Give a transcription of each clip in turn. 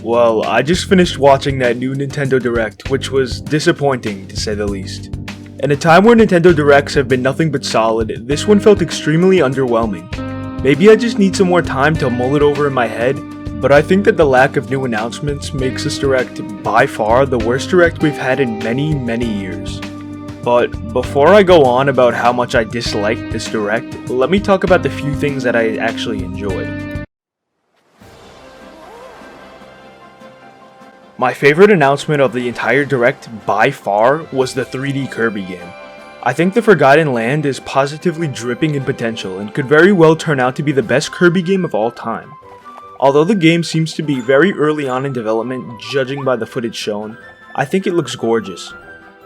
Well, I just finished watching that new Nintendo Direct, which was disappointing to say the least. In a time where Nintendo Directs have been nothing but solid, this one felt extremely underwhelming. Maybe I just need some more time to mull it over in my head, but I think that the lack of new announcements makes this Direct by far the worst Direct we've had in many years. But before I go on about how much I disliked this Direct, let me talk about the few things that I actually enjoyed. My favorite announcement of the entire Direct by far was the 3D Kirby game. I think the Forgotten Land is positively dripping in potential and could very well turn out to be the best Kirby game of all time. Although the game seems to be very early on in development, judging by the footage shown, I think it looks gorgeous.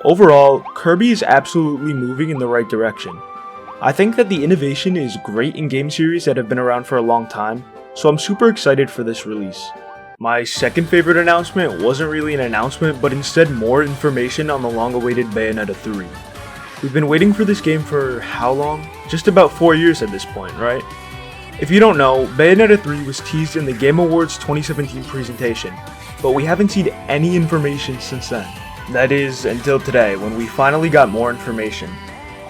Overall, Kirby is absolutely moving in the right direction. I think that the innovation is great in game series that have been around for a long time, so I'm super excited for this release. My second favorite announcement wasn't really an announcement, but instead more information on the long-awaited Bayonetta 3. We've been waiting for this game for how long? Just about 4 years at this point, right? If you don't know, Bayonetta 3 was teased in the Game Awards 2017 presentation, but we haven't seen any information since then. That is, until today, when we finally got more information.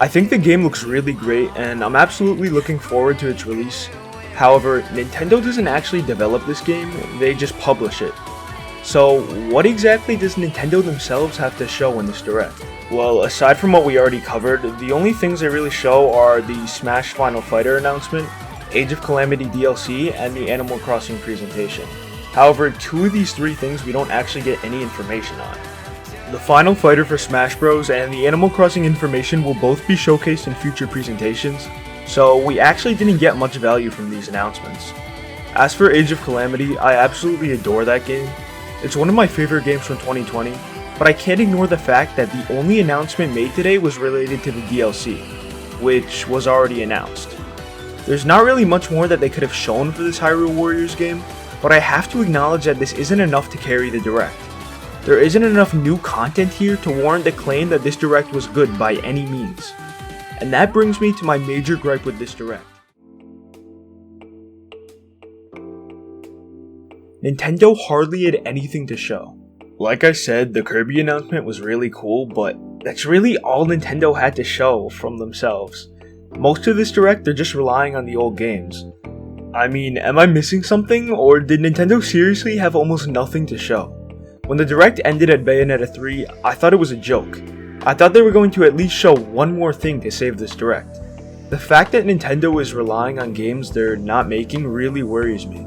I think the game looks really great, and I'm absolutely looking forward to its release. However, Nintendo doesn't actually develop this game, they just publish it. So, what exactly does Nintendo themselves have to show in this Direct? Well, aside from what we already covered, the only things they really show are the Smash Final Fighter announcement, Age of Calamity DLC, and the Animal Crossing presentation. However, two of these three things we don't actually get any information on. The Final Fighter for Smash Bros. And the Animal Crossing information will both be showcased in future presentations, so we actually didn't get much value from these announcements. As for Age of Calamity, I absolutely adore that game. It's one of my favorite games from 2020, but I can't ignore the fact that the only announcement made today was related to the DLC, which was already announced. There's not really much more that they could have shown for this Hyrule Warriors game, but I have to acknowledge that this isn't enough to carry the Direct. There isn't enough new content here to warrant the claim that this Direct was good by any means. And that brings me to my major gripe with this Direct. Nintendo hardly had anything to show. Like I said, the Kirby announcement was really cool, but that's really all Nintendo had to show from themselves. Most of this Direct, they're just relying on the old games. I mean, am I missing something, or did Nintendo seriously have almost nothing to show? When the Direct ended at Bayonetta 3, I thought it was a joke. I thought they were going to at least show one more thing to save this Direct. The fact that Nintendo is relying on games they're not making really worries me.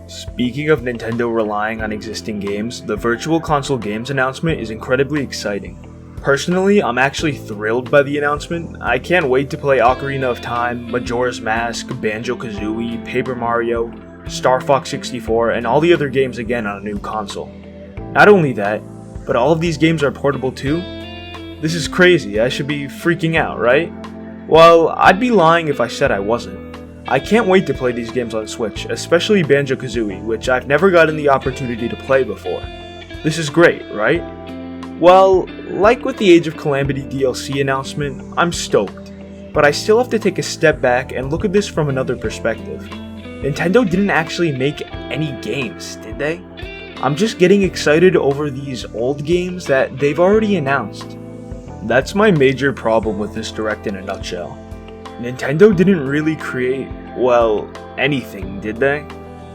Speaking of Nintendo relying on existing games, the Virtual Console Games announcement is incredibly exciting. Personally, I'm actually thrilled by the announcement. I can't wait to play Ocarina of Time, Majora's Mask, Banjo-Kazooie, Paper Mario, Star Fox 64, and all the other games again on a new console. Not only that, but all of these games are portable too? This is crazy, I should be freaking out, right? Well, I'd be lying if I said I wasn't. I can't wait to play these games on Switch, especially Banjo-Kazooie, which I've never gotten the opportunity to play before. This is great, right? Well, like with the Age of Calamity DLC announcement, I'm stoked, but I still have to take a step back and look at this from another perspective. Nintendo didn't actually make any games, did they? I'm just getting excited over these old games that they've already announced. That's my major problem with this Direct in a nutshell. Nintendo didn't really create, well, anything, did they?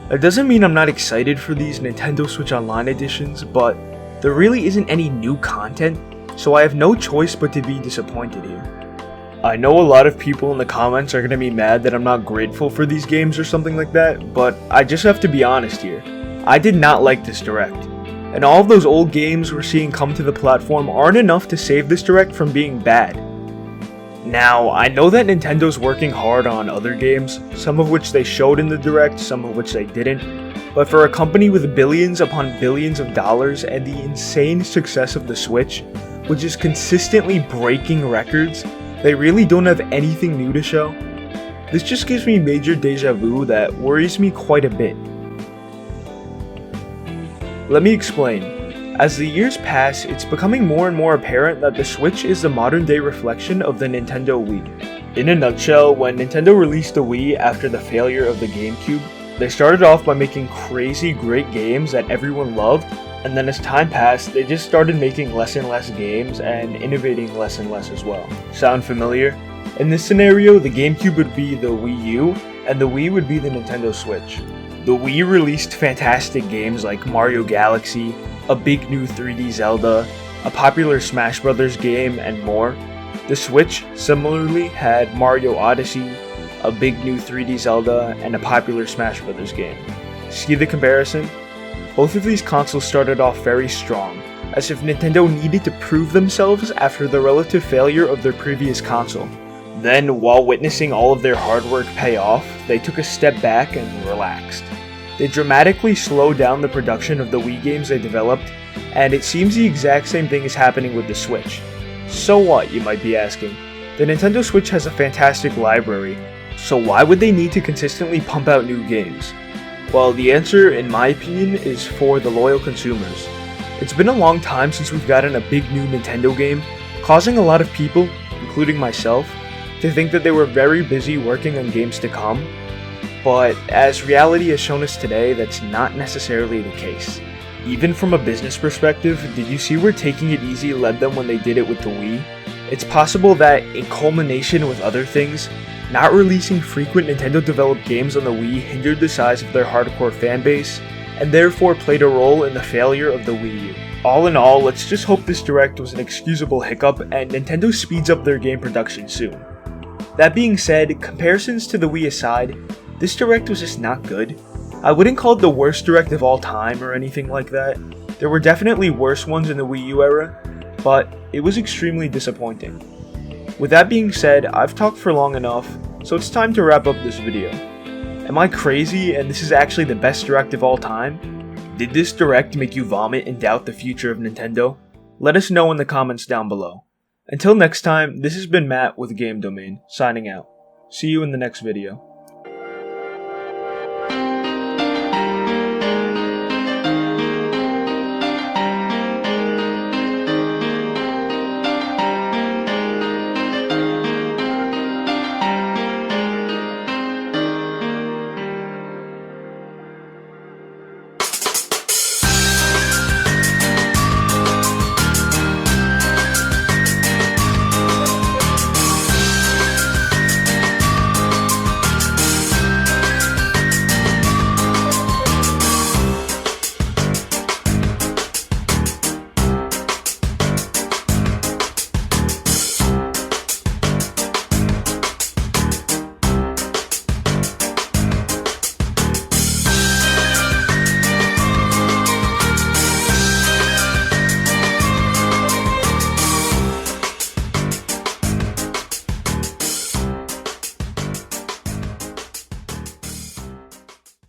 That doesn't mean I'm not excited for these Nintendo Switch Online editions, but there really isn't any new content, so I have no choice but to be disappointed here. I know a lot of people in the comments are going to be mad that I'm not grateful for these games or something like that, but I just have to be honest here. I did not like this Direct, and all of those old games we're seeing come to the platform aren't enough to save this Direct from being bad. Now, I know that Nintendo's working hard on other games, some of which they showed in the Direct, some of which they didn't, but for a company with billions upon billions of dollars and the insane success of the Switch, which is consistently breaking records, they really don't have anything new to show. This just gives me major deja vu that worries me quite a bit. Let me explain. As the years pass, it's becoming more and more apparent that the Switch is the modern day reflection of the Nintendo Wii. In a nutshell, when Nintendo released the Wii after the failure of the GameCube, They started off by making crazy great games that everyone loved, and then as time passed, they just started making less and less games and innovating less and less as well. Sound familiar? In this scenario, the GameCube would be the Wii U, and the Wii would be the Nintendo Switch. The Wii released fantastic games like Mario Galaxy, a big new 3D Zelda, a popular Smash Bros. Game, and more. The Switch similarly had Mario Odyssey, a big new 3D Zelda, and a popular Smash Bros. Game. See the comparison? Both of these consoles started off very strong, as if Nintendo needed to prove themselves after the relative failure of their previous console. Then, while witnessing all of their hard work pay off, they took a step back and relaxed. They dramatically slowed down the production of the Wii games they developed, and it seems the exact same thing is happening with the Switch. So what, you might be asking? The Nintendo Switch has a fantastic library, so why would they need to consistently pump out new games? Well, the answer, in my opinion, is for the loyal consumers. It's been a long time since we've gotten a big new Nintendo game, causing a lot of people, including myself, to think that they were very busy working on games to come, but as reality has shown us today, that's not necessarily the case. Even from a business perspective, did you see where taking it easy led them when they did it with the Wii? It's possible that, in culmination with other things, not releasing frequent Nintendo-developed games on the Wii hindered the size of their hardcore fanbase, and therefore played a role in the failure of the Wii U. All in all, let's just hope this Direct was an excusable hiccup and Nintendo speeds up their game production soon. That being said, comparisons to the Wii aside, this Direct was just not good. I wouldn't call it the worst Direct of all time or anything like that. There were definitely worse ones in the Wii U era, but it was extremely disappointing. With that being said, I've talked for long enough, so it's time to wrap up this video. Am I crazy and this is actually the best Direct of all time? Did this Direct make you vomit and doubt the future of Nintendo? Let us know in the comments down below. Until next time, this has been Matt with Game Domain, signing out. See you in the next video.